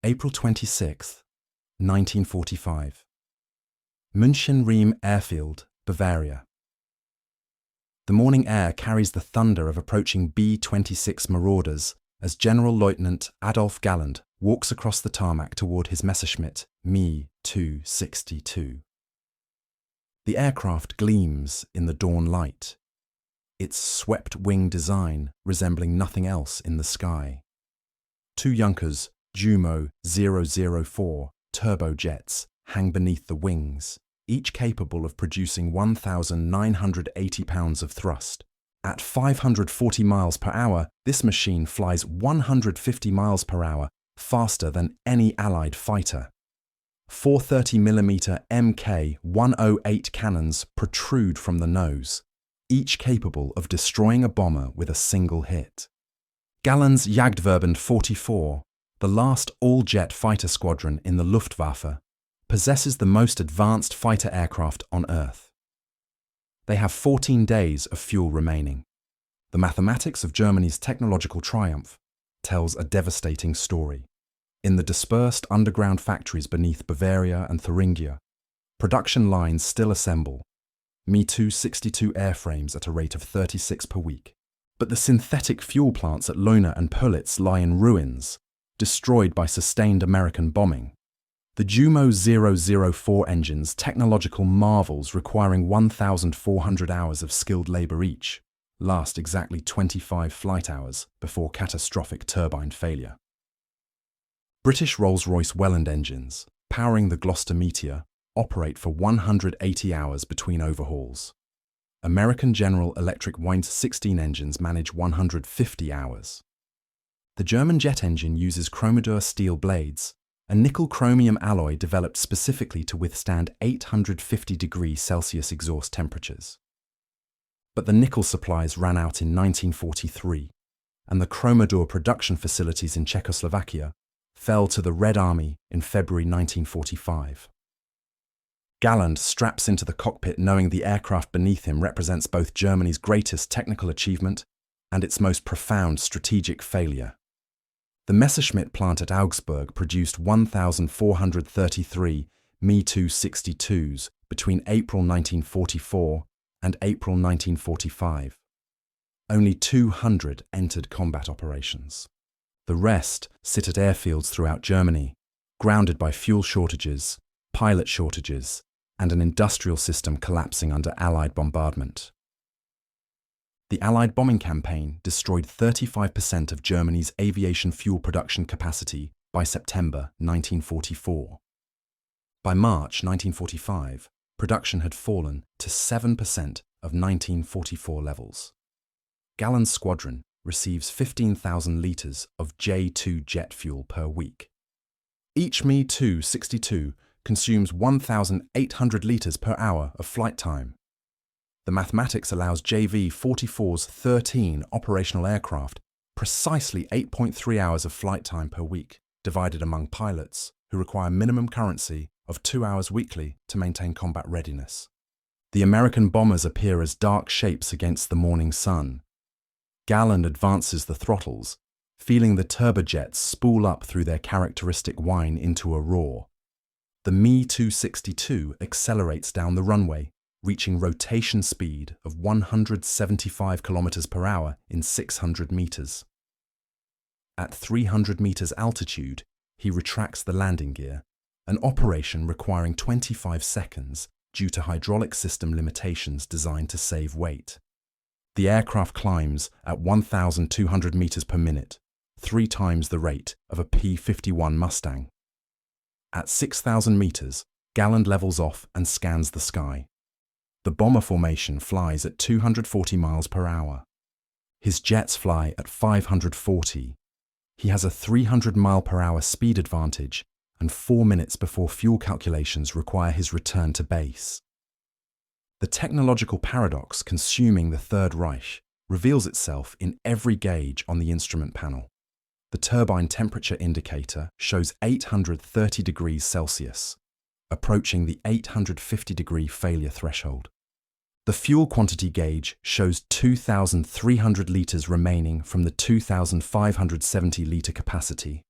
April 26, 1945. München-Riem airfield, Bavaria. The morning air carries the thunder of approaching B-26 marauders as Generalleutnant Adolf Galland walks across the tarmac toward his Messerschmitt Me 262. The aircraft gleams in the dawn light, its swept-wing design resembling nothing else in the sky. Two Junkers Jumo 004 turbojets hang beneath the wings, each capable of producing 1,980 pounds of thrust. At 540 miles per hour, this machine flies 150 miles per hour faster than any Allied fighter. 430mm Mk-108 cannons protrude from the nose, each capable of destroying a bomber with a single hit. Galland's Jagdverband 44, the last all-jet fighter squadron in the Luftwaffe, possesses the most advanced fighter aircraft on Earth. They have 14 days of fuel remaining. The mathematics of Germany's technological triumph tells a devastating story. In the dispersed underground factories beneath Bavaria and Thuringia, production lines still assemble Me 262 airframes at a rate of 36 per week. But the synthetic fuel plants at Leuna and Pölitz lie in ruins, destroyed by sustained American bombing. The Jumo 004 engines, technological marvels requiring 1,400 hours of skilled labor each, last exactly 25 flight hours before catastrophic turbine failure. British Rolls-Royce Welland engines, powering the Gloucester Meteor, operate for 180 hours between overhauls. American General Electric Wind 16 engines manage 150 hours. The German jet engine uses chromadur steel blades, a nickel-chromium alloy developed specifically to withstand 850°C exhaust temperatures. But the nickel supplies ran out in 1943, and the chromadur production facilities in Czechoslovakia fell to the Red Army in February 1945. Galland straps into the cockpit knowing the aircraft beneath him represents both Germany's greatest technical achievement and its most profound strategic failure. The Messerschmitt plant at Augsburg produced 1,433 Me 262s between April 1944 and April 1945. Only 200 entered combat operations. The rest sit at airfields throughout Germany, grounded by fuel shortages, pilot shortages, and an industrial system collapsing under Allied bombardment. The Allied bombing campaign destroyed 35% of Germany's aviation fuel production capacity by September 1944. By March 1945, production had fallen to 7% of 1944 levels. Galland's squadron receives 15,000 litres of J2 jet fuel per week. Each Me 262 consumes 1,800 litres per hour of flight time. The mathematics allows JV-44's 13 operational aircraft precisely 8.3 hours of flight time per week, divided among pilots who require minimum currency of 2 hours weekly to maintain combat readiness. The American bombers appear as dark shapes against the morning sun. Galland advances the throttles, feeling the turbojets spool up through their characteristic whine into a roar. The Me 262 accelerates down the runway, reaching rotation speed of 175 kilometers per hour in 600 meters. At 300 meters altitude, he retracts the landing gear, an operation requiring 25 seconds due to hydraulic system limitations designed to save weight. The aircraft climbs at 1,200 meters per minute, 3 times the rate of a P-51 Mustang. At 6,000 meters, Galland levels off and scans the sky. The bomber formation flies at 240 miles per hour. His jets fly at 540. He has a 300 mile per hour speed advantage and 4 minutes before fuel calculations require his return to base. The technological paradox consuming the Third Reich reveals itself in every gauge on the instrument panel. The turbine temperature indicator shows 830 degrees Celsius, approaching the 850-degree failure threshold. The fuel quantity gauge shows 2,300 litres remaining from the 2,570-litre capacity.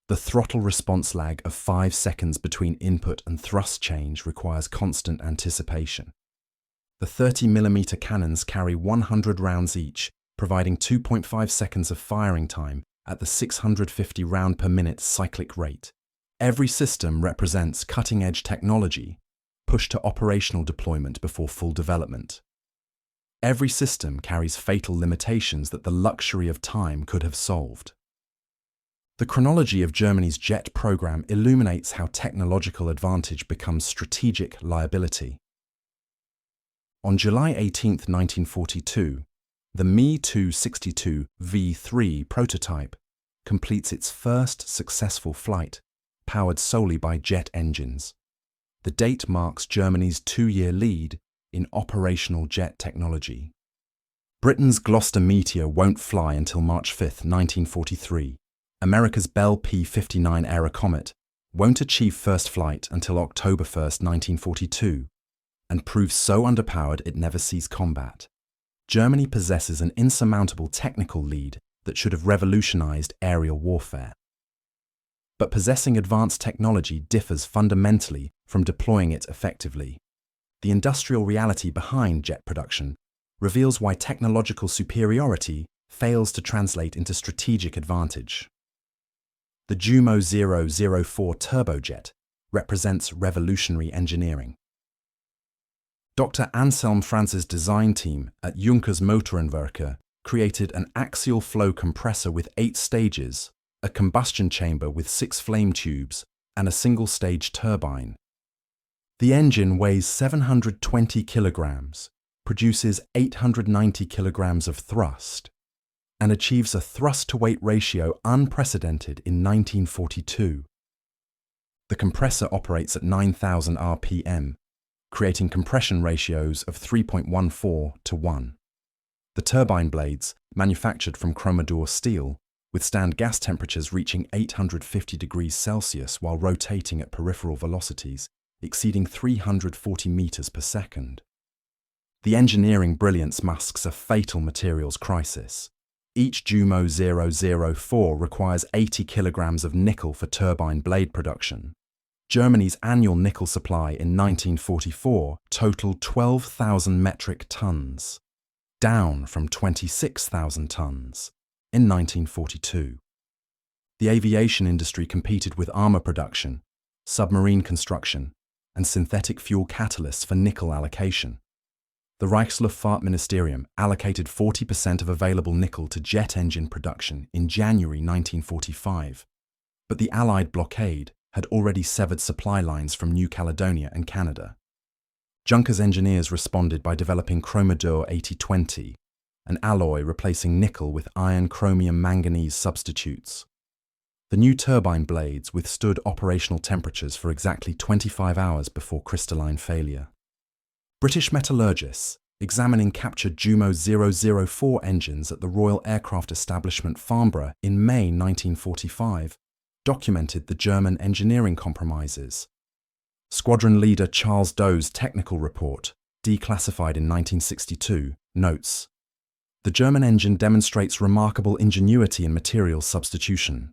The throttle response lag of 5 seconds between input and thrust change requires constant anticipation. The 30mm cannons carry 100 rounds each, providing 2.5 seconds of firing time at the 650 round per minute cyclic rate. Every system represents cutting-edge technology pushed to operational deployment before full development. Every system carries fatal limitations that the luxury of time could have solved. The chronology of Germany's jet program illuminates how technological advantage becomes strategic liability. On July 18, 1942, the Me 262 V3 prototype completes its first successful flight, powered solely by jet engines. The date marks Germany's 2-year lead in operational jet technology. Britain's Gloucester Meteor won't fly until March 5, 1943. America's Bell P-59 Aerocomet won't achieve first flight until October 1, 1942, and proves so underpowered it never sees combat. Germany possesses an insurmountable technical lead that should have revolutionized aerial warfare. But possessing advanced technology differs fundamentally from deploying it effectively. The industrial reality behind jet production reveals why technological superiority fails to translate into strategic advantage. The Jumo 004 turbojet represents revolutionary engineering. Dr. Anselm Franz's design team at Junkers Motorenwerke created an axial flow compressor with 8 stages, a combustion chamber with 6 flame tubes, and a single-stage turbine. The engine weighs 720 kilograms, produces 890 kilograms of thrust, and achieves a thrust-to-weight ratio unprecedented in 1942. The compressor operates at 9,000 RPM, creating compression ratios of 3.14 to 1. The turbine blades, manufactured from chromodur steel, withstand gas temperatures reaching 850 degrees Celsius while rotating at peripheral velocities exceeding 340 meters per second. The engineering brilliance masks a fatal materials crisis. Each Jumo 004 requires 80 kilograms of nickel for turbine blade production. Germany's annual nickel supply in 1944 totaled 12,000 metric tons, down from 26,000 tons in 1942. The aviation industry competed with armor production, submarine construction, and synthetic fuel catalysts for nickel allocation. The Reichsluftfahrtministerium allocated 40% of available nickel to jet engine production in January 1945, but the Allied blockade had already severed supply lines from New Caledonia and Canada. Junkers engineers responded by developing chromodur 8020, an alloy replacing nickel with iron-chromium-manganese substitutes. The new turbine blades withstood operational temperatures for exactly 25 hours before crystalline failure. British metallurgists, examining captured Jumo 004 engines at the Royal Aircraft Establishment Farnborough in May 1945, documented the German engineering compromises. Squadron leader Charles Doe's technical report, declassified in 1962, notes, "The German engine demonstrates remarkable ingenuity in material substitution.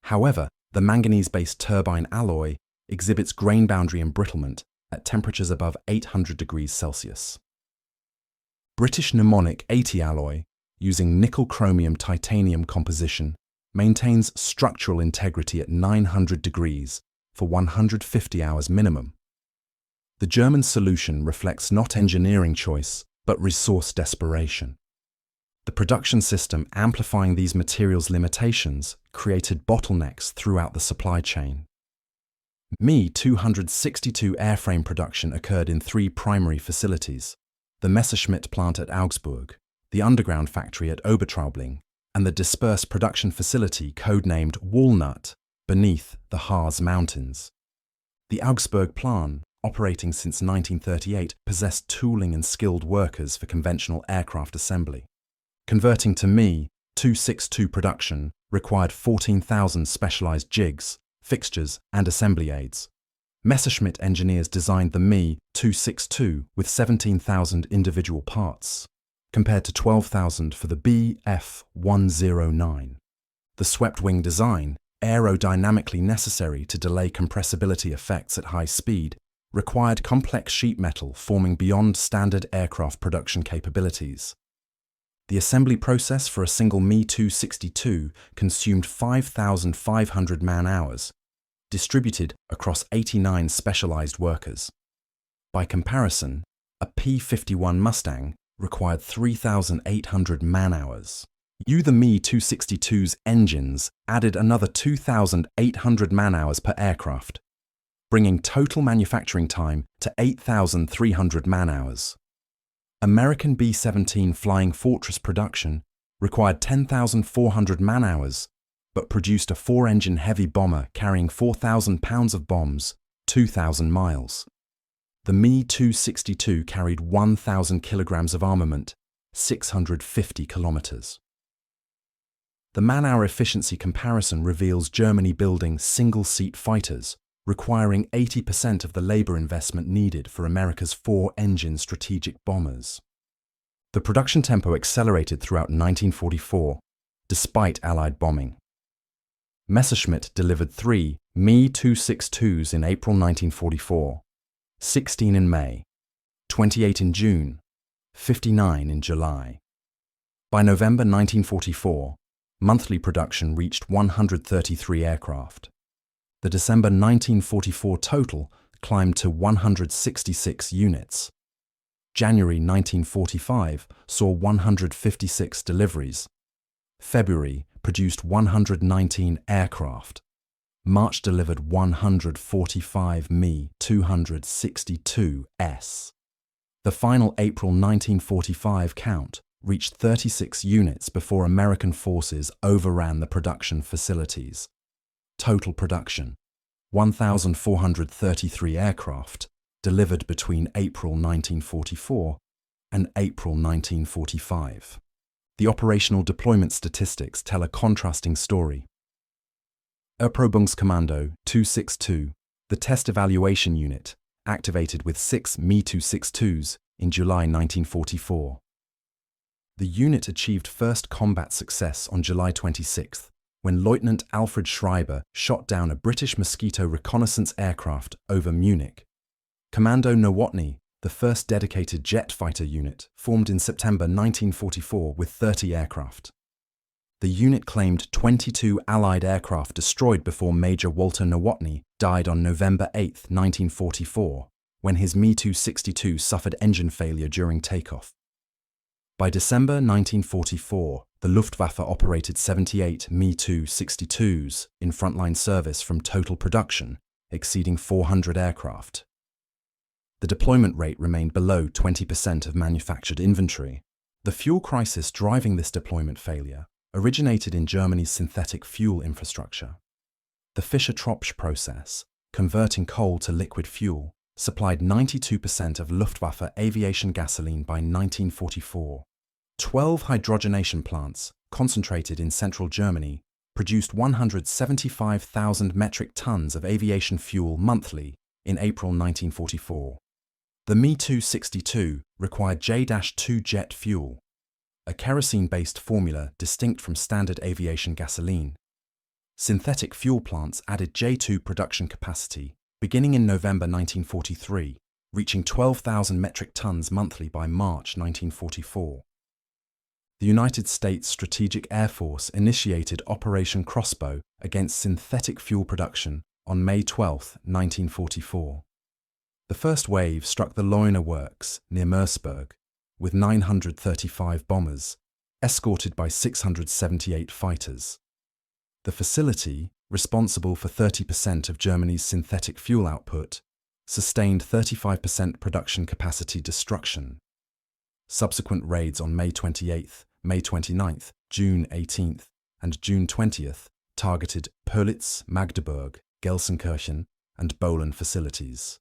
However, the manganese-based turbine alloy exhibits grain boundary embrittlement at temperatures above 800 degrees Celsius. British mnemonic 80 alloy, using nickel-chromium titanium composition, maintains structural integrity at 900 degrees for 150 hours minimum. The German solution reflects not engineering choice, but resource desperation. The production system amplifying these materials' limitations created bottlenecks throughout the supply chain." Me 262 airframe production occurred in 3 primary facilities: the Messerschmitt plant at Augsburg, the underground factory at Obertraubling, and the dispersed production facility codenamed Walnut beneath the Harz Mountains. The Augsburg plant, operating since 1938, possessed tooling and skilled workers for conventional aircraft assembly. Converting to Me 262 production required 14,000 specialized jigs, fixtures, and assembly aids. Messerschmitt engineers designed the Me 262 with 17,000 individual parts, compared to 12,000 for the Bf 109. The swept-wing design, aerodynamically necessary to delay compressibility effects at high speed, required complex sheet metal forming beyond standard aircraft production capabilities. The assembly process for a single Me-262 consumed 5,500 man-hours, distributed across 89 specialized workers. By comparison, a P-51 Mustang required 3,800 man-hours. The Me-262's engines added another 2,800 man-hours per aircraft, bringing total manufacturing time to 8,300 man-hours. American B-17 Flying Fortress production required 10,400 man-hours, but produced a 4-engine heavy bomber carrying 4,000 pounds of bombs, 2,000 miles. The Me-262 carried 1,000 kilograms of armament, 650 kilometers. The man-hour efficiency comparison reveals Germany building single-seat fighters, requiring 80% of the labor investment needed for America's 4-engine strategic bombers. The production tempo accelerated throughout 1944, despite Allied bombing. Messerschmitt delivered 3 Me-262s in April 1944, 16 in May, 28 in June, 59 in July. By November 1944, monthly production reached 133 aircraft. The December 1944 total climbed to 166 units. January 1945 saw 156 deliveries. February produced 119 aircraft. March delivered 145 Me-262s. The final April 1945 count reached 36 units before American forces overran the production facilities. Total production: 1,433 aircraft, delivered between April 1944 and April 1945. The operational deployment statistics tell a contrasting story. Erprobungskommando 262, the test evaluation unit, activated with 6 Me-262s in July 1944. The unit achieved first combat success on July 26th, when Lieutenant Alfred Schreiber shot down a British Mosquito reconnaissance aircraft over Munich. Commando Nowotny, the first dedicated jet fighter unit, formed in September 1944 with 30 aircraft. The unit claimed 22 Allied aircraft destroyed before Major Walter Nowotny died on November 8, 1944, when his Me-262 suffered engine failure during takeoff. By December 1944, the Luftwaffe operated 78 Me-262s in frontline service from total production, exceeding 400 aircraft. The deployment rate remained below 20% of manufactured inventory. The fuel crisis driving this deployment failure originated in Germany's synthetic fuel infrastructure. The Fischer-Tropsch process, converting coal to liquid fuel, supplied 92% of Luftwaffe aviation gasoline by 1944. 12 hydrogenation plants, concentrated in central Germany, produced 175,000 metric tons of aviation fuel monthly in April 1944. The Me-262 required J-2 jet fuel, a kerosene-based formula distinct from standard aviation gasoline. Synthetic fuel plants added J-2 production capacity beginning in November 1943, reaching 12,000 metric tons monthly by March 1944. The United States Strategic Air Force initiated Operation Crossbow against synthetic fuel production on May 12, 1944. The first wave struck the Leuna Works near Merseburg, with 935 bombers, escorted by 678 fighters. The facility, responsible for 30% of Germany's synthetic fuel output, sustained 35% production capacity destruction. Subsequent raids on May 28th, May 29th, June 18th, and June 20th targeted Pölitz, Magdeburg, Gelsenkirchen, and Bohlen facilities.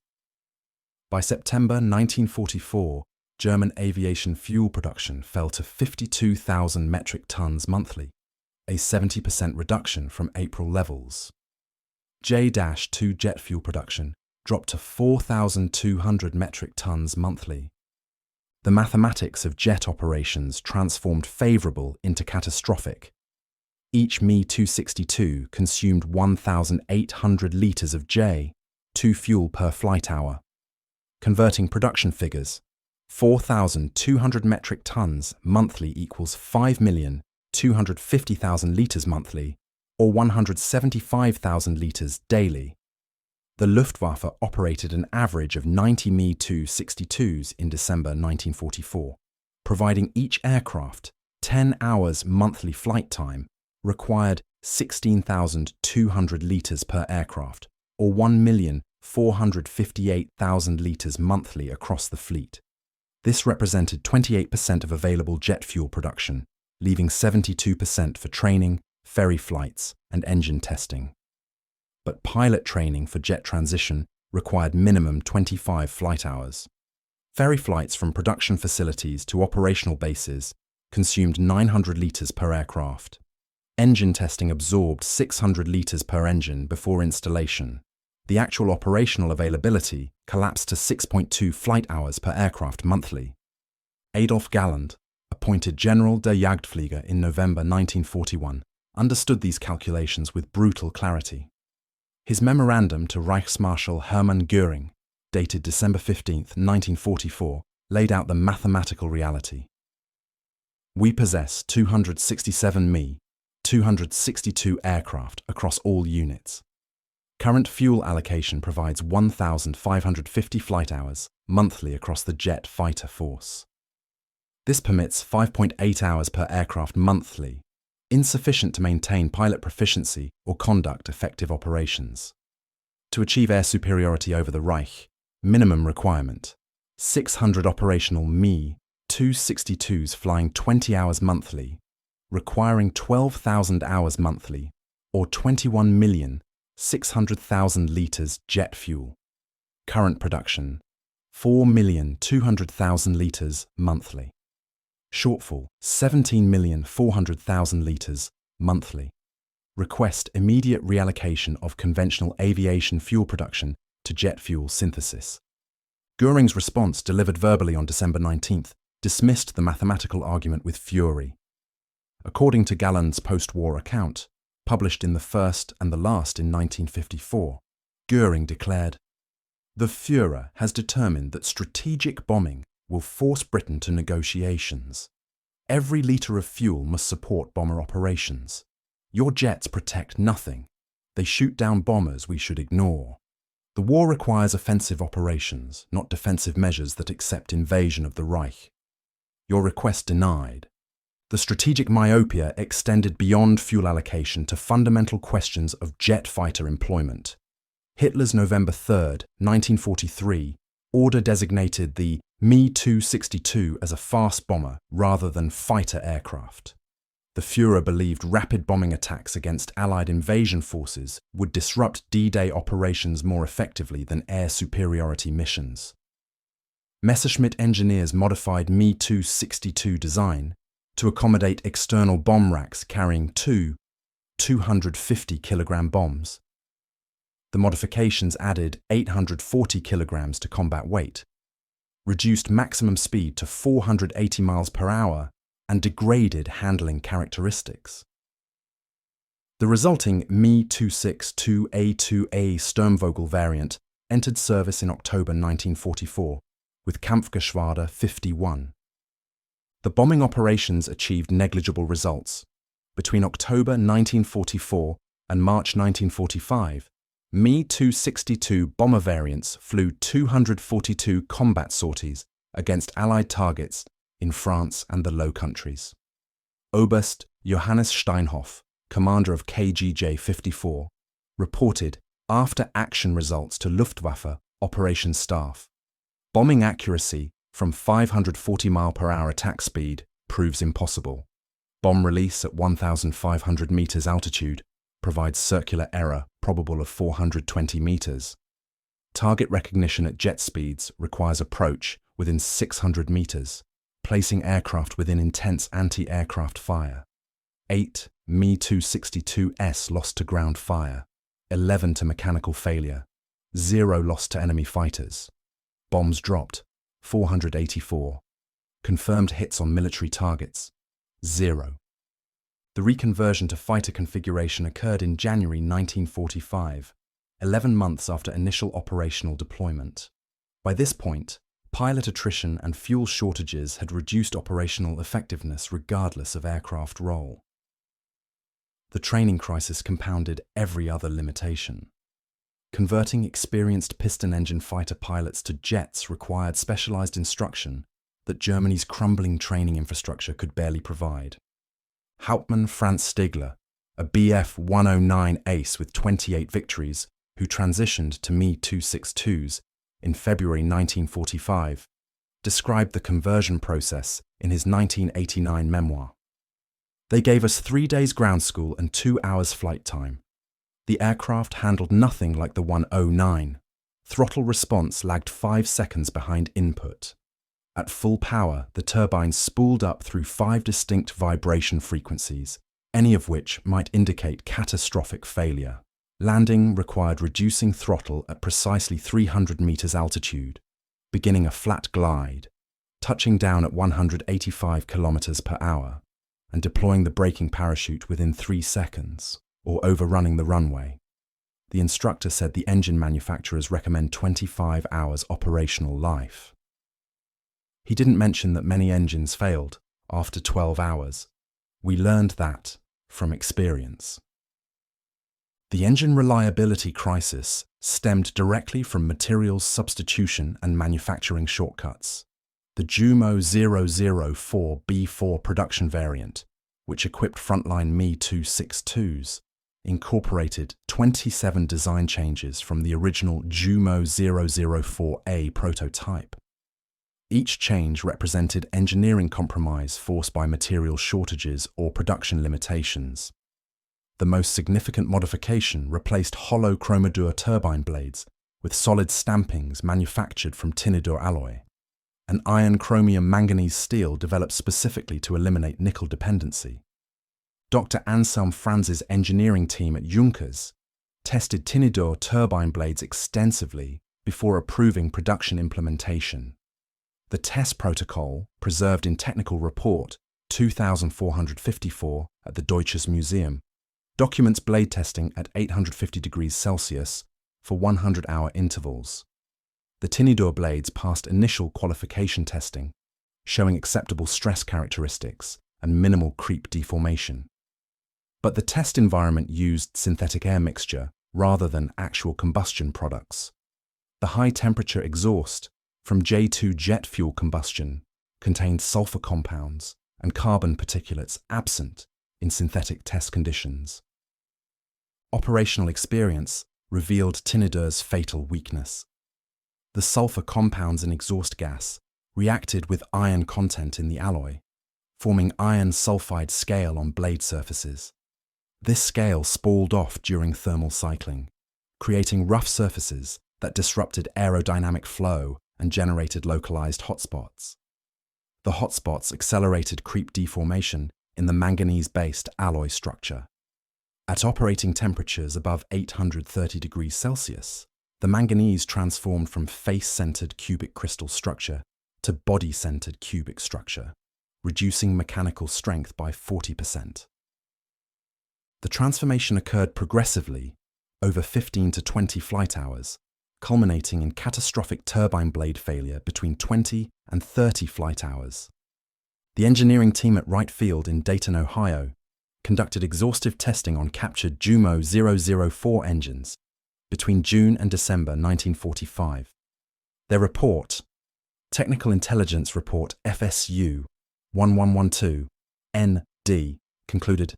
By September 1944, German aviation fuel production fell to 52,000 metric tons monthly, a 70% reduction from April levels. J-2 jet fuel production dropped to 4,200 metric tons monthly. The mathematics of jet operations transformed favorable into catastrophic. Each Me-262 consumed 1,800 litres of J2 fuel per flight hour. Converting production figures, 4,200 metric tons monthly equals 5,250,000 litres monthly, or 175,000 litres daily. The Luftwaffe operated an average of 90 Me-262s in December 1944, providing each aircraft 10 hours monthly flight time, required 16,200 litres per aircraft, or 1,458,000 litres monthly across the fleet. This represented 28% of available jet fuel production, leaving 72% for training, ferry flights, and engine testing. But pilot training for jet transition required minimum 25 flight hours. Ferry flights from production facilities to operational bases consumed 900 litres per aircraft. Engine testing absorbed 600 litres per engine before installation. The actual operational availability collapsed to 6.2 flight hours per aircraft monthly. Adolf Galland, appointed General der Jagdflieger in November 1941, understood these calculations with brutal clarity. His memorandum to Reichsmarschall Hermann Göring, dated December 15, 1944, laid out the mathematical reality. We possess 267 Me-262 aircraft across all units. Current fuel allocation provides 1,550 flight hours monthly across the jet fighter force. This permits 5.8 hours per aircraft monthly, insufficient to maintain pilot proficiency or conduct effective operations. To achieve air superiority over the Reich, minimum requirement, 600 operational Me-262s flying 20 hours monthly, requiring 12,000 hours monthly, or 21,600,000 litres jet fuel. Current production, 4,200,000 litres monthly. Shortfall, 17,400,000 litres monthly. Request immediate reallocation of conventional aviation fuel production to jet fuel synthesis. Göring's response, delivered verbally on December 19th, dismissed the mathematical argument with fury. According to Galland's post-war account, published in The First and the Last in 1954, Göring declared, "The Führer has determined that strategic bombing will force Britain to negotiations. Every litre of fuel must support bomber operations. Your jets protect nothing. They shoot down bombers we should ignore. The war requires offensive operations, not defensive measures that accept invasion of the Reich. Your request denied." The strategic myopia extended beyond fuel allocation to fundamental questions of jet fighter employment. Hitler's November 3, 1943, order designated the Me-262 as a fast bomber rather than fighter aircraft. The Führer believed rapid bombing attacks against Allied invasion forces would disrupt D-Day operations more effectively than air superiority missions. Messerschmitt engineers modified Me-262 design to accommodate external bomb racks carrying two 250-kilogram bombs. The modifications added 840 kilograms to combat weight, reduced maximum speed to 480 miles per hour, and degraded handling characteristics. The resulting Me-262A2A Sturmvogel variant entered service in October 1944 with Kampfgeschwader 51. The bombing operations achieved negligible results. Between October 1944 and March 1945, Me-262 bomber variants flew 242 combat sorties against Allied targets in France and the Low Countries. Oberst Johannes Steinhoff, commander of KGJ 54, reported after-action results to Luftwaffe operations staff. Bombing accuracy from 540 mph attack speed proves impossible. Bomb release at 1,500 meters altitude provides circular error probable of 420 meters. Target recognition at jet speeds requires approach within 600 meters, placing aircraft within intense anti-aircraft fire. 8 Me-262S lost to ground fire, 11 to mechanical failure, 0 lost to enemy fighters. Bombs dropped, 484. Confirmed hits on military targets, 0. The reconversion to fighter configuration occurred in January 1945, 11 months after initial operational deployment. By this point, pilot attrition and fuel shortages had reduced operational effectiveness regardless of aircraft role. The training crisis compounded every other limitation. Converting experienced piston-engine fighter pilots to jets required specialized instruction that Germany's crumbling training infrastructure could barely provide. Hauptmann Franz Stigler, a Bf 109 ace with 28 victories, who transitioned to Me 262s in February 1945, described the conversion process in his 1989 memoir. They gave us 3 days ground school and 2 hours flight time. The aircraft handled nothing like the 109. Throttle response lagged 5 seconds behind input. At full power, the turbines spooled up through 5 distinct vibration frequencies, any of which might indicate catastrophic failure. Landing required reducing throttle at precisely 300 meters altitude, beginning a flat glide, touching down at 185 kilometers per hour, and deploying the braking parachute within 3 seconds, or overrunning the runway. The instructor said the engine manufacturers recommend 25 hours operational life. He didn't mention that many engines failed after 12 hours. We learned that from experience. The engine reliability crisis stemmed directly from materials substitution and manufacturing shortcuts. The Jumo 004 B4 production variant, which equipped frontline Me 262s, incorporated 27 design changes from the original Jumo 004A prototype. Each change represented engineering compromise forced by material shortages or production limitations. The most significant modification replaced hollow chromodur turbine blades with solid stampings manufactured from tinidor alloy, an iron chromium manganese steel developed specifically to eliminate nickel dependency. Dr. Anselm Franz's engineering team at Junkers tested tinidor turbine blades extensively before approving production implementation. The test protocol, preserved in Technical Report 2454 at the Deutsches Museum, documents blade testing at 850 degrees Celsius for 100-hour intervals. The tinidor blades passed initial qualification testing, showing acceptable stress characteristics and minimal creep deformation. But the test environment used synthetic air mixture rather than actual combustion products. The high-temperature exhaust from J2 jet fuel combustion contained sulfur compounds and carbon particulates absent in synthetic test conditions. Operational experience revealed tinidor's fatal weakness. The sulfur compounds in exhaust gas reacted with iron content in the alloy, forming iron sulfide scale on blade surfaces. This scale spalled off during thermal cycling, creating rough surfaces that disrupted aerodynamic flow and generated localized hotspots. The hotspots accelerated creep deformation in the manganese-based alloy structure. At operating temperatures above 830 degrees Celsius, the manganese transformed from face-centered cubic crystal structure to body-centered cubic structure, reducing mechanical strength by 40%. The transformation occurred progressively over 15 to 20 flight hours, culminating in catastrophic turbine blade failure between 20 and 30 flight hours. The engineering team at Wright Field in Dayton, Ohio, conducted exhaustive testing on captured Jumo 004 engines between June and December 1945. Their report, Technical Intelligence Report FSU 1112-ND, concluded,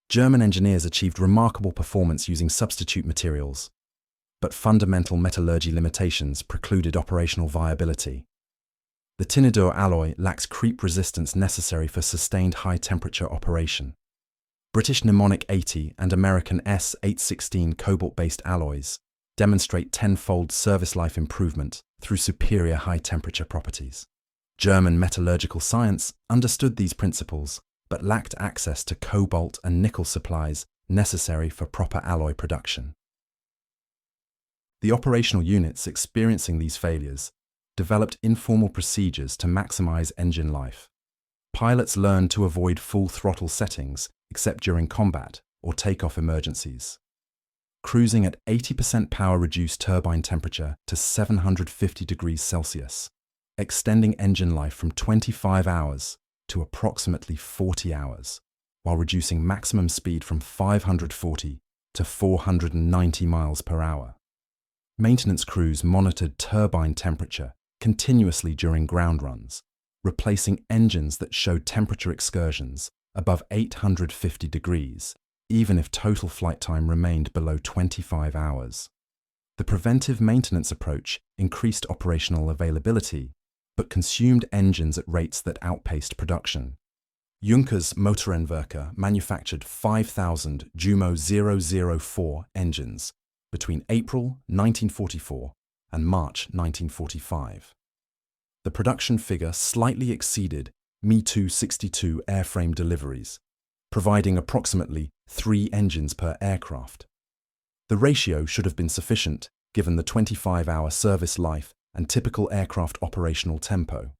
German engineers achieved remarkable performance using substitute materials, but fundamental metallurgy limitations precluded operational viability. The tinidor alloy lacks creep resistance necessary for sustained high-temperature operation. British Mnemonic 80 and American S816 cobalt-based alloys demonstrate tenfold service life improvement through superior high-temperature properties. German metallurgical science understood these principles but lacked access to cobalt and nickel supplies necessary for proper alloy production. The operational units experiencing these failures developed informal procedures to maximize engine life. pilots learned to avoid full throttle settings except during combat or takeoff emergencies. Cruising at 80% power reduced turbine temperature to 750 degrees Celsius, extending engine life from 25 hours to approximately 40 hours, while reducing maximum speed from 540 to 490 miles per hour. Maintenance crews monitored turbine temperature continuously during ground runs, replacing engines that showed temperature excursions above 850 degrees, even if total flight time remained below 25 hours. The preventive maintenance approach increased operational availability, but consumed engines at rates that outpaced production. Junkers Motorenwerke manufactured 5,000 Jumo 004 engines between April 1944 and March 1945. The production figure slightly exceeded Me-262 airframe deliveries, providing approximately 3 engines per aircraft. The ratio should have been sufficient given the 25-hour service life and typical aircraft operational tempo.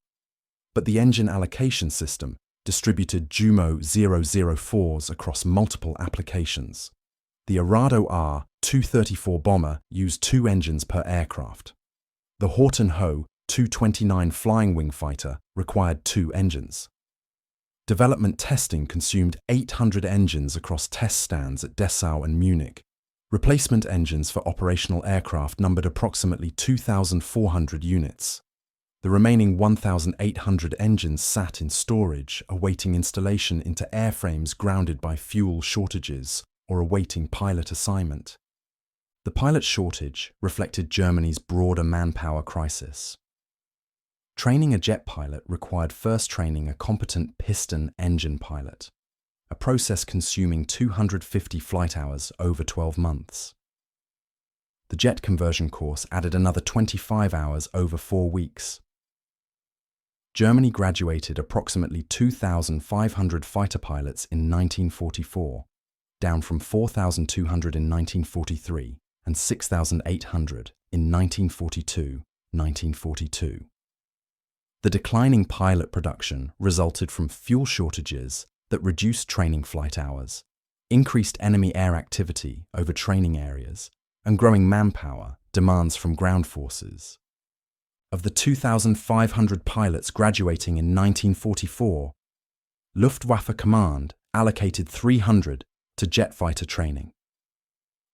But the engine allocation system distributed Jumo 004s across multiple applications. The Arado R-234 bomber used 2 engines per aircraft. The Horton Ho 229 flying wing fighter required 2 engines. Development testing consumed 800 engines across test stands at Dessau and Munich. Replacement engines for operational aircraft numbered approximately 2,400 units. The remaining 1,800 engines sat in storage, awaiting installation into airframes grounded by fuel shortages or awaiting pilot assignment. The pilot shortage reflected Germany's broader manpower crisis. Training a jet pilot required first training a competent piston engine pilot, a process consuming 250 flight hours over 12 months. The jet conversion course added another 25 hours over 4 weeks. Germany graduated approximately 2,500 fighter pilots in 1944, down from 4,200 in 1943 and 6,800 in 1942. The declining pilot production resulted from fuel shortages that reduced training flight hours, increased enemy air activity over training areas, and growing manpower demands from ground forces. Of the 2,500 pilots graduating in 1944, Luftwaffe Command allocated 300 to jet fighter training.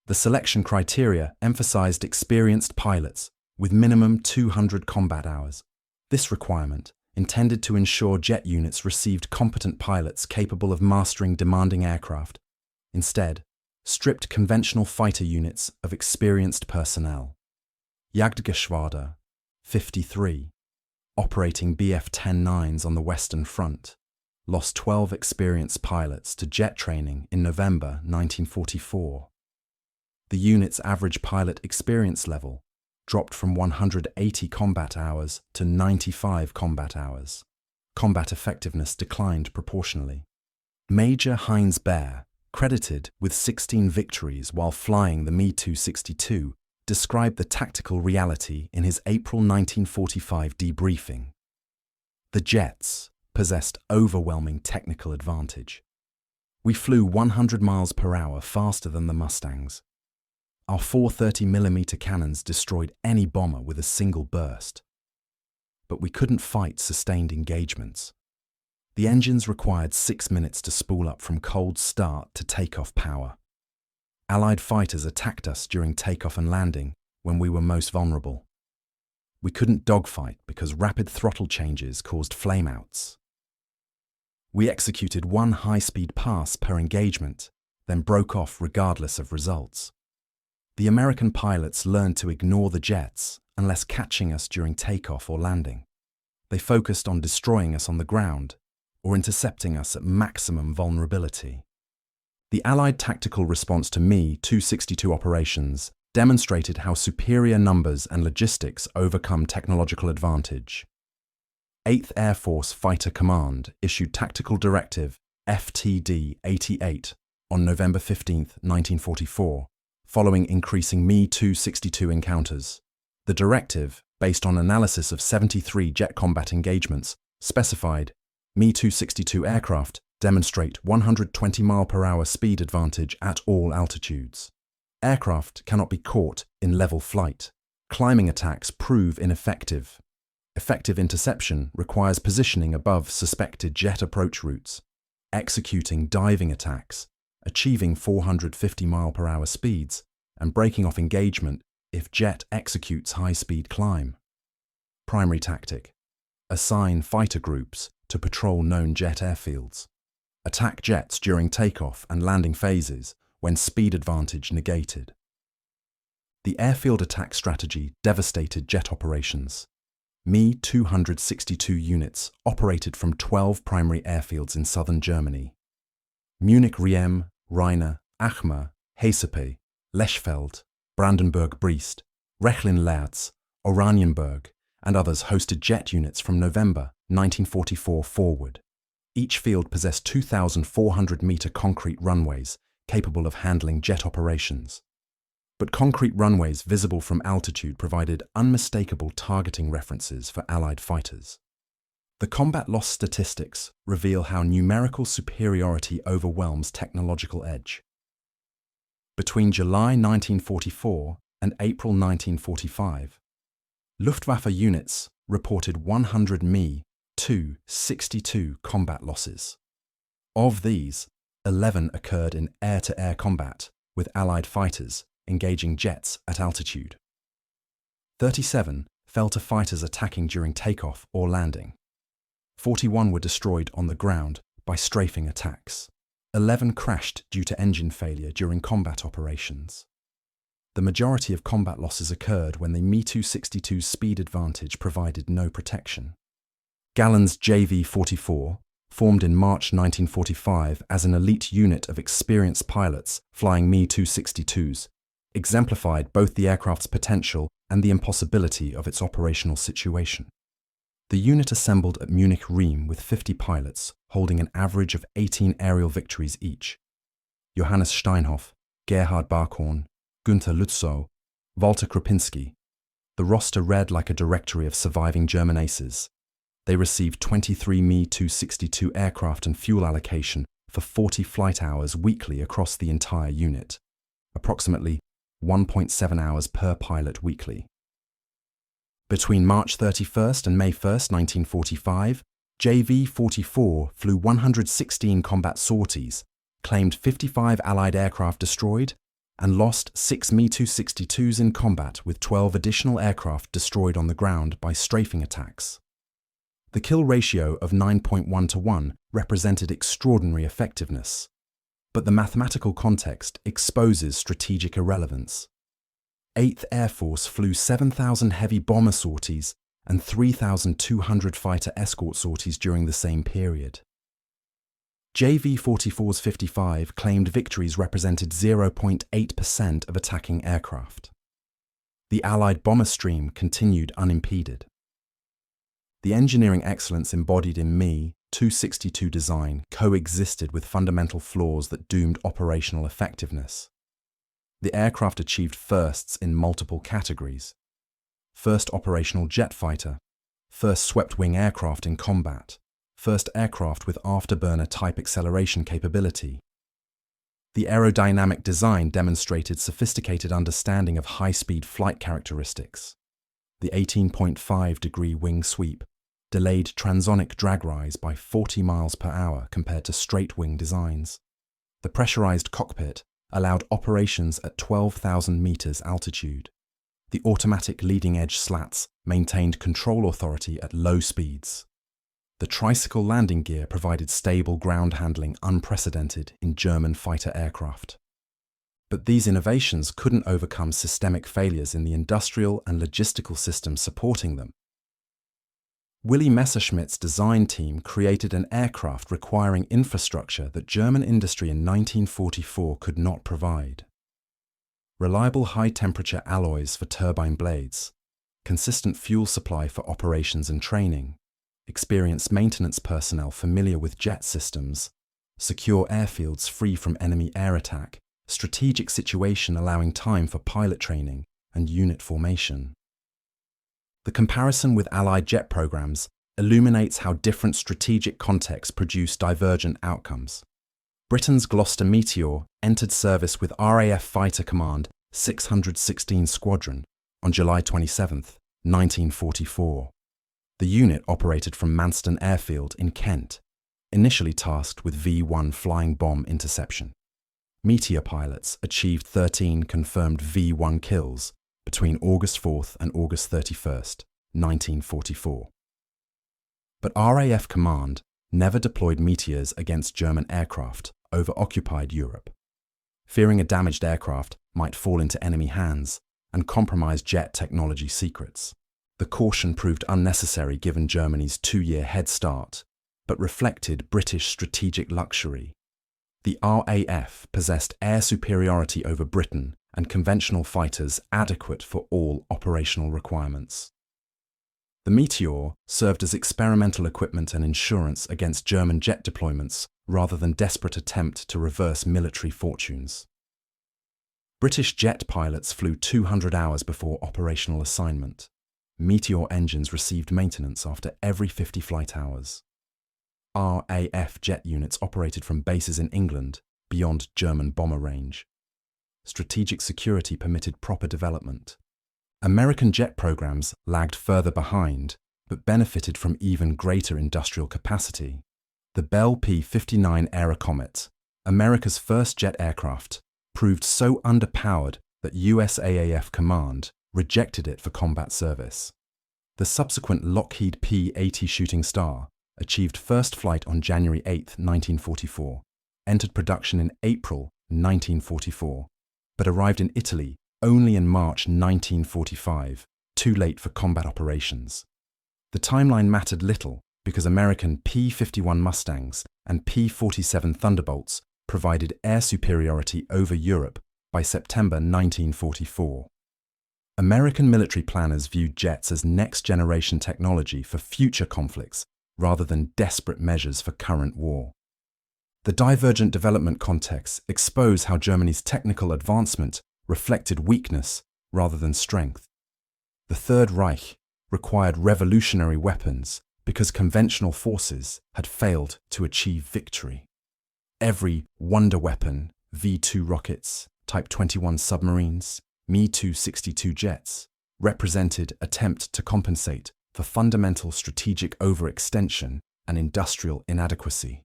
The selection criteria emphasized experienced pilots with minimum 200 combat hours. This requirement, intended to ensure jet units received competent pilots capable of mastering demanding aircraft, instead stripped conventional fighter units of experienced personnel. Jagdgeschwader 53, operating Bf-10-9s on the Western Front, lost 12 experienced pilots to jet training in November 1944. The unit's average pilot experience level dropped from 180 combat hours to 95 combat hours. Combat effectiveness declined proportionally. Major Heinz Baer, credited with 16 victories while flying the Me-262, described the tactical reality in his April 1945 debriefing. The jets possessed overwhelming technical advantage. We flew 100 miles per hour faster than the Mustangs. Our 430mm cannons destroyed any bomber with a single burst. But we couldn't fight sustained engagements. The engines required 6 minutes to spool up from cold start to takeoff power. Allied fighters attacked us during takeoff and landing when we were most vulnerable. We couldn't dogfight because rapid throttle changes caused flameouts. We executed 1 high-speed pass per engagement, then broke off regardless of results. The American pilots learned to ignore the jets unless catching us during takeoff or landing. They focused on destroying us on the ground or intercepting us at maximum vulnerability. The Allied tactical response to Me-262 operations demonstrated how superior numbers and logistics overcome technological advantage. 8th Air Force Fighter Command issued Tactical Directive FTD-88 on November 15, 1944, following increasing Me-262 encounters. The directive, based on analysis of 73 jet combat engagements, specified Me-262 aircraft demonstrate 120 mph speed advantage at all altitudes. Aircraft cannot be caught in level flight. Climbing attacks prove ineffective. Effective interception requires positioning above suspected jet approach routes, executing diving attacks, achieving 450 mph speeds, and breaking off engagement if jet executes high-speed climb. Primary tactic: assign fighter groups to patrol known jet airfields. Attack jets during takeoff and landing phases when speed advantage negated. The airfield attack strategy devastated jet operations. Me-262 units operated from 12 primary airfields in southern Germany: München-Riem, Rheine, Achmar, Hesepe, Lechfeld, Brandenburg-Brest, Rechlin-Lerz, Oranienburg, and others hosted jet units from November 1944 forward. Each field possessed 2,400-meter concrete runways capable of handling jet operations. But concrete runways visible from altitude provided unmistakable targeting references for Allied fighters. The combat loss statistics reveal how numerical superiority overwhelms technological edge. Between July 1944 and April 1945, Luftwaffe units reported 100 Me-262 combat losses. Of these, 11 occurred in air-to-air combat with Allied fighters engaging jets at altitude. 37 fell to fighters attacking during takeoff or landing. 41 were destroyed on the ground by strafing attacks. 11 crashed due to engine failure during combat operations. The majority of combat losses occurred when the Me-262's speed advantage provided no protection. Galland's JV-44, formed in March 1945 as an elite unit of experienced pilots flying Me-262s, exemplified both the aircraft's potential and the impossibility of its operational situation. The unit assembled at München-Riem with 50 pilots, holding an average of 18 aerial victories each. Johannes Steinhoff, Gerhard Barkhorn, Günther Lützow, Walter Krupinski. The roster read like a directory of surviving German aces. They received 23 Me-262 aircraft and fuel allocation for 40 flight hours weekly across the entire unit, approximately 1.7 hours per pilot weekly. Between March 31st and May 1st, 1945, JV-44 flew 116 combat sorties, claimed 55 Allied aircraft destroyed, and lost 6 Me-262s in combat with 12 additional aircraft destroyed on the ground by strafing attacks. The kill ratio of 9.1 to 1 represented extraordinary effectiveness, but the mathematical context exposes strategic irrelevance. 8th Air Force flew 7,000 heavy bomber sorties and 3,200 fighter escort sorties during the same period. JV-44's 55 claimed victories represented 0.8% of attacking aircraft. The Allied bomber stream continued unimpeded. The engineering excellence embodied in Me-262 design coexisted with fundamental flaws that doomed operational effectiveness. The aircraft achieved firsts in multiple categories: first operational jet fighter, first swept-wing aircraft in combat, first aircraft with afterburner type acceleration capability. The aerodynamic design demonstrated sophisticated understanding of high-speed flight characteristics. The 18.5-degree wing sweep delayed transonic drag rise by 40 miles per hour compared to straight-wing designs. The pressurized cockpit allowed operations at 12,000 meters altitude. The automatic leading-edge slats maintained control authority at low speeds. The tricycle landing gear provided stable ground handling unprecedented in German fighter aircraft. But these innovations couldn't overcome systemic failures in the industrial and logistical systems supporting them. Willy Messerschmitt's design team created an aircraft requiring infrastructure that German industry in 1944 could not provide. Reliable high-temperature alloys for turbine blades, consistent fuel supply for operations and training, experienced maintenance personnel familiar with jet systems, secure airfields free from enemy air attack, strategic situation allowing time for pilot training and unit formation. The comparison with Allied jet programs illuminates how different strategic contexts produce divergent outcomes. Britain's Gloucester Meteor entered service with RAF Fighter Command 616 Squadron on July 27, 1944. The unit operated from Manston Airfield in Kent, initially tasked with V-1 flying bomb interception. Meteor pilots achieved 13 confirmed V-1 kills between August 4th and August 31st, 1944. But RAF Command never deployed Meteors against German aircraft over occupied Europe. Fearing a damaged aircraft might fall into enemy hands and compromise jet technology secrets, the caution proved unnecessary given Germany's 2-year head start, but reflected British strategic luxury. The RAF possessed air superiority over Britain and conventional fighters adequate for all operational requirements. The Meteor served as experimental equipment and insurance against German jet deployments rather than desperate attempt to reverse military fortunes. British jet pilots flew 200 hours before operational assignment. Meteor engines received maintenance after every 50 flight hours. RAF jet units operated from bases in England beyond German bomber range. Strategic security permitted proper development. American jet programs lagged further behind, but benefited from even greater industrial capacity. The Bell P-59 Era Comet, America's first jet aircraft, proved so underpowered that USAAF Command rejected it for combat service. The subsequent Lockheed P-80 Shooting Star achieved first flight on January 8, 1944, entered production in April 1944, but arrived in Italy only in March 1945, too late for combat operations. The timeline mattered little because American P-51 Mustangs and P-47 Thunderbolts provided air superiority over Europe by September 1944. American military planners viewed jets as next-generation technology for future conflicts rather than desperate measures for current war. The divergent development contexts expose how Germany's technical advancement reflected weakness rather than strength. The Third Reich required revolutionary weapons because conventional forces had failed to achieve victory. Every wonder weapon, V-2 rockets, Type 21 submarines, Me-262 jets, represented attempt to compensate for fundamental strategic overextension and industrial inadequacy.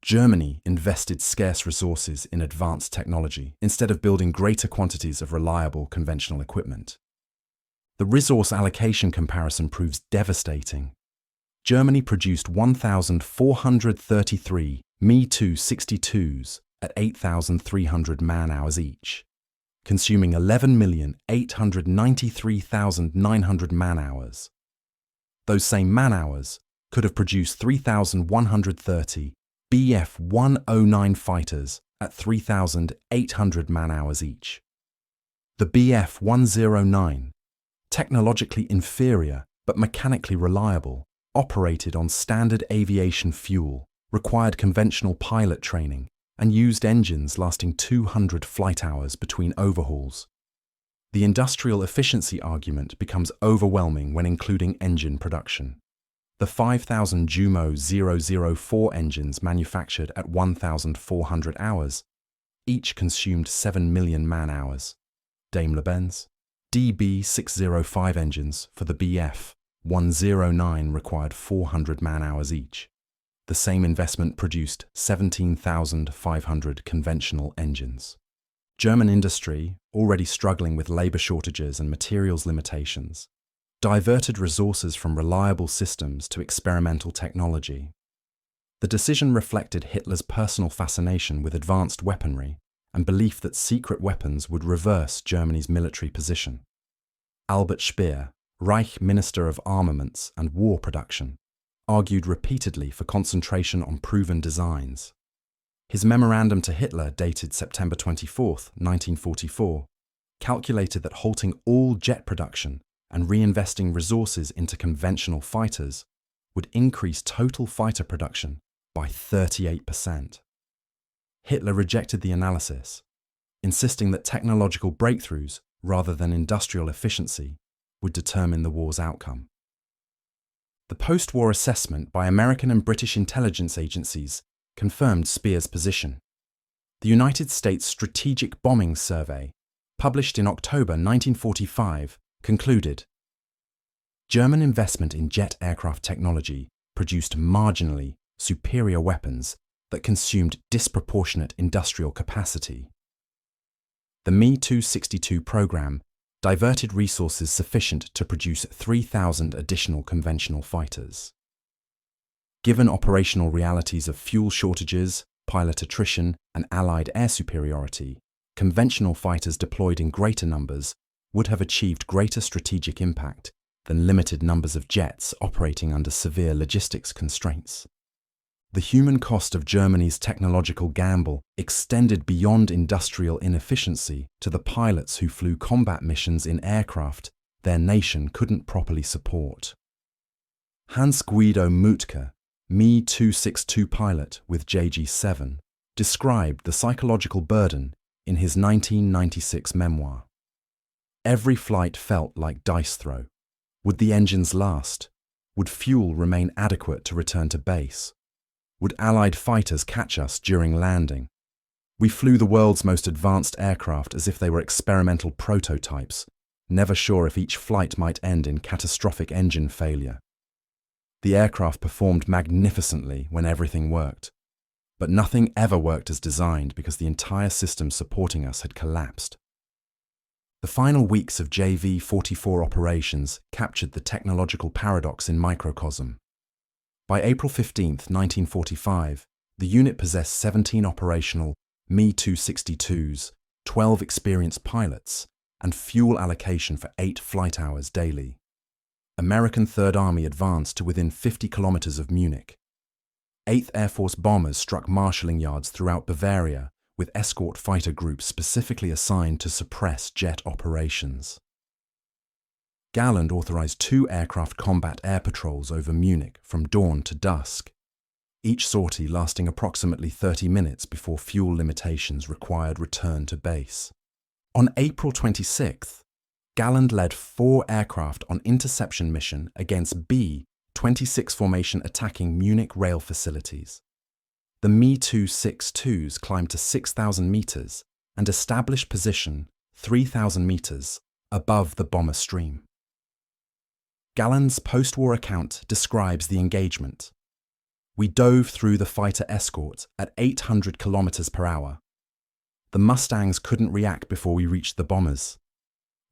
Germany invested scarce resources in advanced technology instead of building greater quantities of reliable conventional equipment. The resource allocation comparison proves devastating. Germany produced 1,433 Me-262s at 8,300 man-hours each, consuming 11,893,900 man-hours. Those same man-hours could have produced 3,130 Bf-109 fighters at 3,800 man-hours each. The Bf-109, technologically inferior but mechanically reliable, operated on standard aviation fuel, required conventional pilot training, and used engines lasting 200 flight hours between overhauls. The industrial efficiency argument becomes overwhelming when including engine production. The 5,000 Jumo 004 engines manufactured at 1,400 hours, each consumed 7 million man-hours. Daimler-Benz, DB605 engines for the Bf-109 required 400 man-hours each. The same investment produced 17,500 conventional engines. German industry, already struggling with labour shortages and materials limitations, diverted resources from reliable systems to experimental technology. The decision reflected Hitler's personal fascination with advanced weaponry and belief that secret weapons would reverse Germany's military position. Albert Speer, Reich Minister of Armaments and War Production, argued repeatedly for concentration on proven designs. His memorandum to Hitler, dated September 24, 1944, calculated that halting all jet production and reinvesting resources into conventional fighters would increase total fighter production by 38%. Hitler rejected the analysis, insisting that technological breakthroughs, rather than industrial efficiency, would determine the war's outcome. The post-war assessment by American and British intelligence agencies confirmed Speer's position. The United States Strategic Bombing Survey, published in October 1945, concluded, German investment in jet aircraft technology produced marginally superior weapons that consumed disproportionate industrial capacity. The Me-262 program diverted resources sufficient to produce 3,000 additional conventional fighters. Given operational realities of fuel shortages, pilot attrition, and Allied air superiority, conventional fighters deployed in greater numbers would have achieved greater strategic impact than limited numbers of jets operating under severe logistics constraints. The human cost of Germany's technological gamble extended beyond industrial inefficiency to the pilots who flew combat missions in aircraft their nation couldn't properly support. Hans Guido Muttke, Me-262 pilot with JG-7, described the psychological burden in his 1996 memoir. Every flight felt like dice throw. Would the engines last? Would fuel remain adequate to return to base? Would Allied fighters catch us during landing? We flew the world's most advanced aircraft as if they were experimental prototypes, never sure if each flight might end in catastrophic engine failure. The aircraft performed magnificently when everything worked, but nothing ever worked as designed because the entire system supporting us had collapsed. The final weeks of JV-44 operations captured the technological paradox in microcosm. By April 15, 1945, the unit possessed 17 operational Me-262s, 12 experienced pilots, and fuel allocation for 8 flight hours daily. American Third Army advanced to within 50 kilometers of Munich. 8th Air Force bombers struck marshalling yards throughout Bavaria, with escort fighter groups specifically assigned to suppress jet operations. Galland authorized 2 aircraft combat air patrols over Munich from dawn to dusk, each sortie lasting approximately 30 minutes before fuel limitations required return to base. On April 26th, Galland led 4 aircraft on interception mission against B-26 formation attacking Munich rail facilities. The Me-262s climbed to 6,000 meters and established position 3,000 meters above the bomber stream. Galland's post-war account describes the engagement. We dove through the fighter escort at 800 kilometers per hour. The Mustangs couldn't react before we reached the bombers.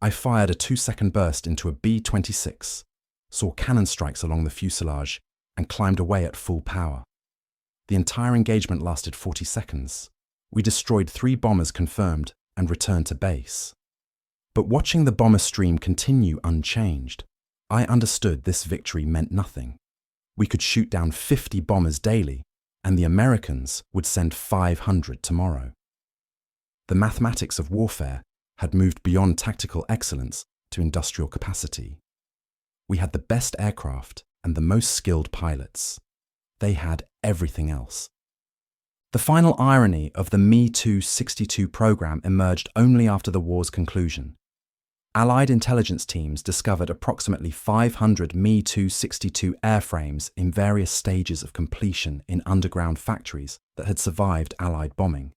I fired a 2-second burst into a B-26, saw cannon strikes along the fuselage, and climbed away at full power. The entire engagement lasted 40 seconds. We destroyed 3 bombers confirmed and returned to base. But watching the bomber stream continue unchanged, I understood this victory meant nothing. We could shoot down 50 bombers daily, and the Americans would send 500 tomorrow. The mathematics of warfare had moved beyond tactical excellence to industrial capacity. We had the best aircraft and the most skilled pilots. They had everything else. The final irony of the Me-262 program emerged only after the war's conclusion. Allied intelligence teams discovered approximately 500 Me-262 airframes in various stages of completion in underground factories that had survived Allied bombing.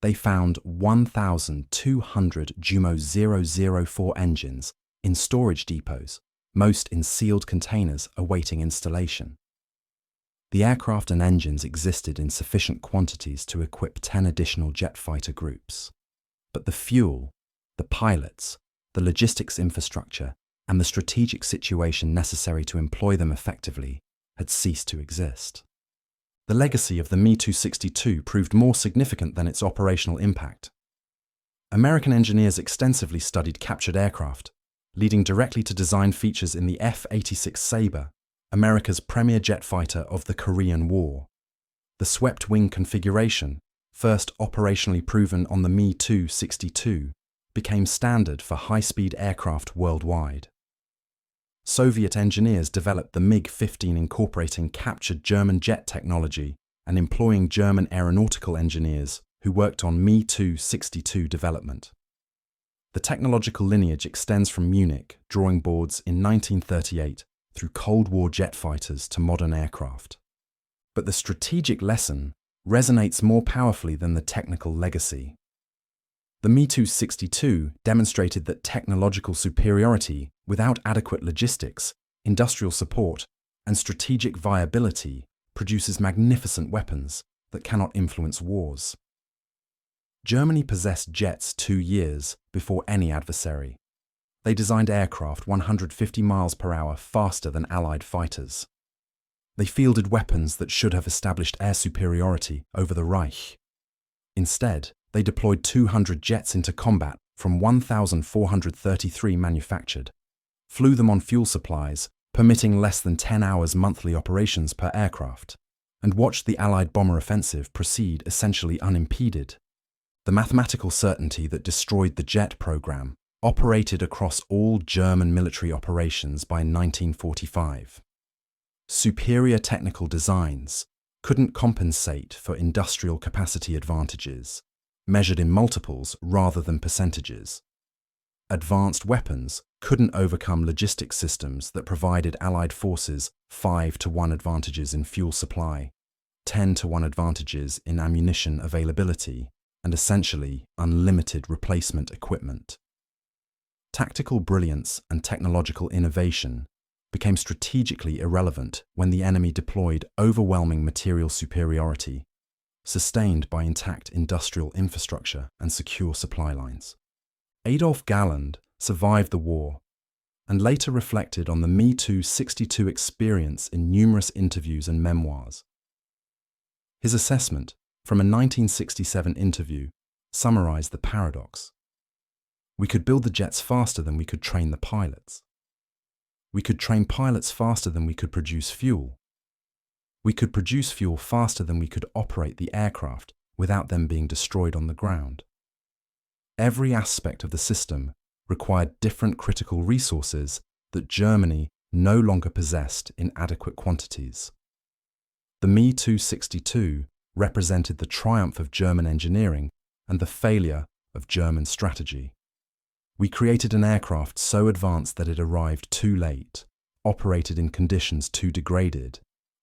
They found 1,200 Jumo 004 engines in storage depots, most in sealed containers awaiting installation. The aircraft and engines existed in sufficient quantities to equip 10 additional jet fighter groups. But the fuel, the pilots, the logistics infrastructure, and the strategic situation necessary to employ them effectively had ceased to exist. The legacy of the Me-262 proved more significant than its operational impact. American engineers extensively studied captured aircraft, leading directly to design features in the F-86 Sabre, America's premier jet fighter of the Korean War. The swept-wing configuration, first operationally proven on the Me-262, became standard for high-speed aircraft worldwide. Soviet engineers developed the MiG-15 incorporating captured German jet technology and employing German aeronautical engineers who worked on Me-262 development. The technological lineage extends from Munich drawing boards in 1938 through Cold War jet fighters to modern aircraft. But the strategic lesson resonates more powerfully than the technical legacy. The Me-262 demonstrated that technological superiority without adequate logistics, industrial support, and strategic viability produces magnificent weapons that cannot influence wars. Germany possessed jets 2 years before any adversary. They designed aircraft 150 miles per hour faster than Allied fighters. They fielded weapons that should have established air superiority over the Reich. Instead, they deployed 200 jets into combat from 1,433 manufactured, flew them on fuel supplies, permitting less than 10 hours monthly operations per aircraft, and watched the Allied bomber offensive proceed essentially unimpeded. The mathematical certainty that destroyed the jet program operated across all German military operations by 1945. Superior technical designs couldn't compensate for industrial capacity advantages, measured in multiples rather than percentages. Advanced weapons couldn't overcome logistics systems that provided Allied forces 5-to-1 advantages in fuel supply, 10-to-1 advantages in ammunition availability, and essentially unlimited replacement equipment. Tactical brilliance and technological innovation became strategically irrelevant when the enemy deployed overwhelming material superiority, sustained by intact industrial infrastructure and secure supply lines. Adolf Galland survived the war and later reflected on the Me-262 experience in numerous interviews and memoirs. His assessment from a 1967 interview summarized the paradox. We could build the jets faster than we could train the pilots. We could train pilots faster than we could produce fuel. We could produce fuel faster than we could operate the aircraft without them being destroyed on the ground. Every aspect of the system required different critical resources that Germany no longer possessed in adequate quantities. The Me-262 represented the triumph of German engineering and the failure of German strategy. We created an aircraft so advanced that it arrived too late, operated in conditions too degraded,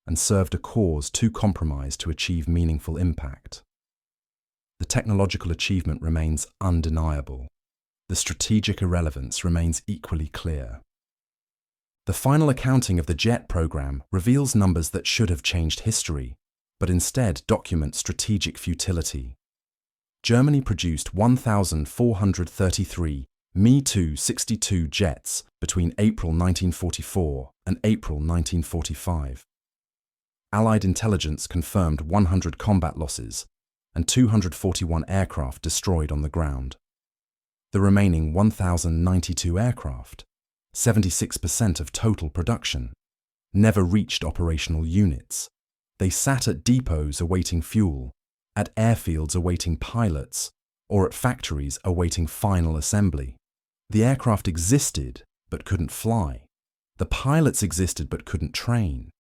and served a cause too compromised to achieve meaningful impact. The technological achievement remains undeniable. The strategic irrelevance remains equally clear. The final accounting of the jet program reveals numbers that should have changed history, but instead document strategic futility. Germany produced 1,433 Me-262 jets between April 1944 and April 1945. Allied intelligence confirmed 100 combat losses and 241 aircraft destroyed on the ground. The remaining 1,092 aircraft, 76% of total production, never reached operational units. They sat at depots awaiting fuel, at airfields awaiting pilots, or at factories awaiting final assembly. The aircraft existed but couldn't fly. The pilots existed but couldn't train.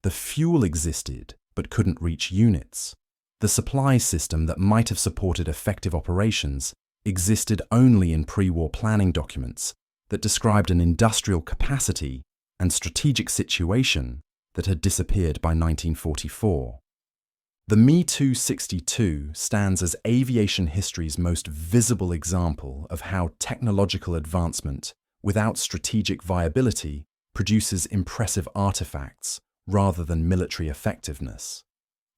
The fuel existed but couldn't reach units. The supply system that might have supported effective operations existed only in pre-war planning documents that described an industrial capacity and strategic situation that had disappeared by 1944. The Me-262 stands as aviation history's most visible example of how technological advancement without strategic viability produces impressive artifacts rather than military effectiveness.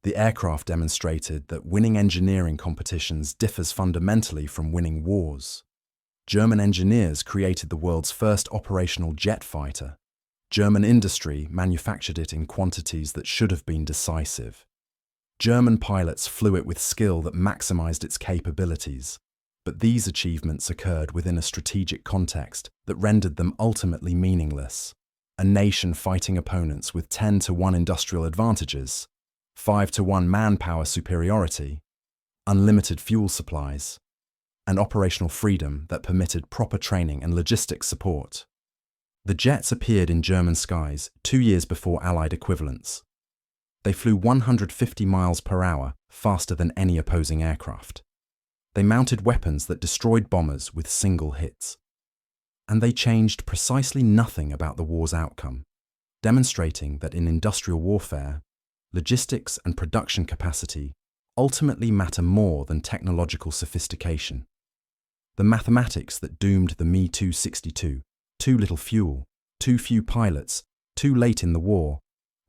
The aircraft demonstrated that winning engineering competitions differs fundamentally from winning wars. German engineers created the world's first operational jet fighter. German industry manufactured it in quantities that should have been decisive. German pilots flew it with skill that maximized its capabilities, but these achievements occurred within a strategic context that rendered them ultimately meaningless. A nation fighting opponents with 10-to-1 industrial advantages, 5-to-1 manpower superiority, unlimited fuel supplies, and operational freedom that permitted proper training and logistics support. The jets appeared in German skies 2 years before Allied equivalents. They flew 150 miles per hour faster than any opposing aircraft. They mounted weapons that destroyed bombers with single hits. And they changed precisely nothing about the war's outcome. demonstrating that in industrial warfare, logistics and production capacity ultimately matter more than technological sophistication. The mathematics that doomed the Me-262, too little fuel, too few pilots, too late in the war,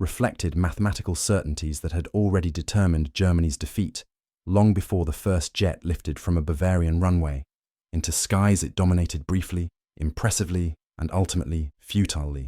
reflected mathematical certainties that had already determined Germany's defeat long before the first jet lifted from a Bavarian runway into skies it dominated briefly, impressively, and ultimately futilely.